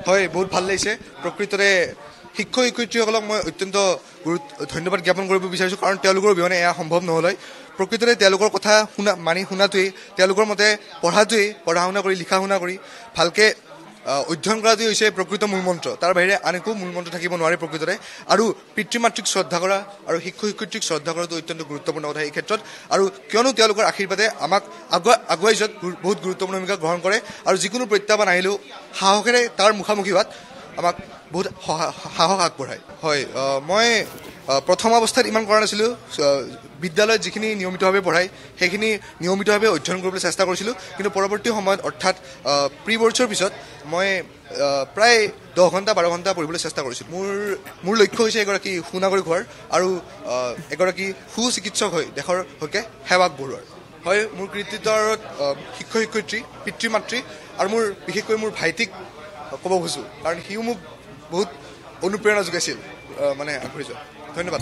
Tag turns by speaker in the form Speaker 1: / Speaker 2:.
Speaker 1: হয়, বহুত ভাল লাগিছে। প্ৰকৃততে শিক্ষক শিক্ষয়িত্ৰীসকলক মই অত্যন্ত ধন্যবাদ জ্ঞাপন কৰিব বিচাৰিছোঁ, কাৰণ তেওঁলোকৰ অবিহনে এয়া সম্ভৱ নহ'ল হয়। প্ৰকৃততে তেওঁলোকৰ কথা শুনাটোৱেই, তেওঁলোকৰ মতে পঢ়া শুনা কৰি লিখা শুনা কৰি ভালকৈ অধ্যয়ন কৰাটোৱেই হৈছে প্ৰকৃত মূলমন্ত্ৰ। তাৰ বাহিৰে আন একো মূলমন্ত্ৰ থাকিব নোৱাৰে প্ৰকৃততে। আৰু পিতৃ মাতৃক শ্ৰদ্ধা কৰা আৰু শিক্ষক শিক্ষয়িত্ৰীক শ্ৰদ্ধা কৰাটো অত্যন্ত গুৰুত্বপূৰ্ণ কথা এই ক্ষেত্ৰত। আৰু কিয়নো তেওঁলোকৰ আশীৰ্বাদে আমাক আগুৱাই যোৱাত বহুত গুৰুত্বপূৰ্ণ ভূমিকা গ্ৰহণ কৰে। আৰু যিকোনো প্ৰত্যাহ্বান আহিলেও সাহসেৰে তাৰ মুখামুখি হোৱাত আমাক বহুত সাহস আগবঢ়ায়। হয়, মই প্ৰথম অৱস্থাত ইমান কৰা নাছিলোঁ। বিদ্যালয়ত যিখিনি নিয়মিতভাৱে পঢ়ায় সেইখিনি নিয়মিতভাৱে অধ্যয়ন কৰিবলৈ চেষ্টা কৰিছিলোঁ, কিন্তু পৰৱৰ্তী সময়ত অৰ্থাৎ প্ৰি বৰ্ডছৰ পিছত মই প্ৰায় 10 ঘণ্টা 12 ঘণ্টা পঢ়িবলৈ চেষ্টা কৰিছিলোঁ। মোৰ লক্ষ্য হৈছে এগৰাকী সুনাগৰিক হোৱাৰ আৰু এগৰাকী সুচিকিৎসক হৈ দেশৰ হকে সেৱা আগবঢ়োৱাৰ। হয়, মোৰ কৃতিত্বৰ শিক্ষক শিক্ষয়িত্ৰী, পিতৃ মাতৃ আৰু বিশেষকৈ মোৰ ভাইটিক ক'ব খুজোঁ, কাৰণ সিও মোক বহুত অনুপ্ৰেৰণা যোগাইছিল মানে আগবাঢ়ি যোৱা। ধন্যবাদ।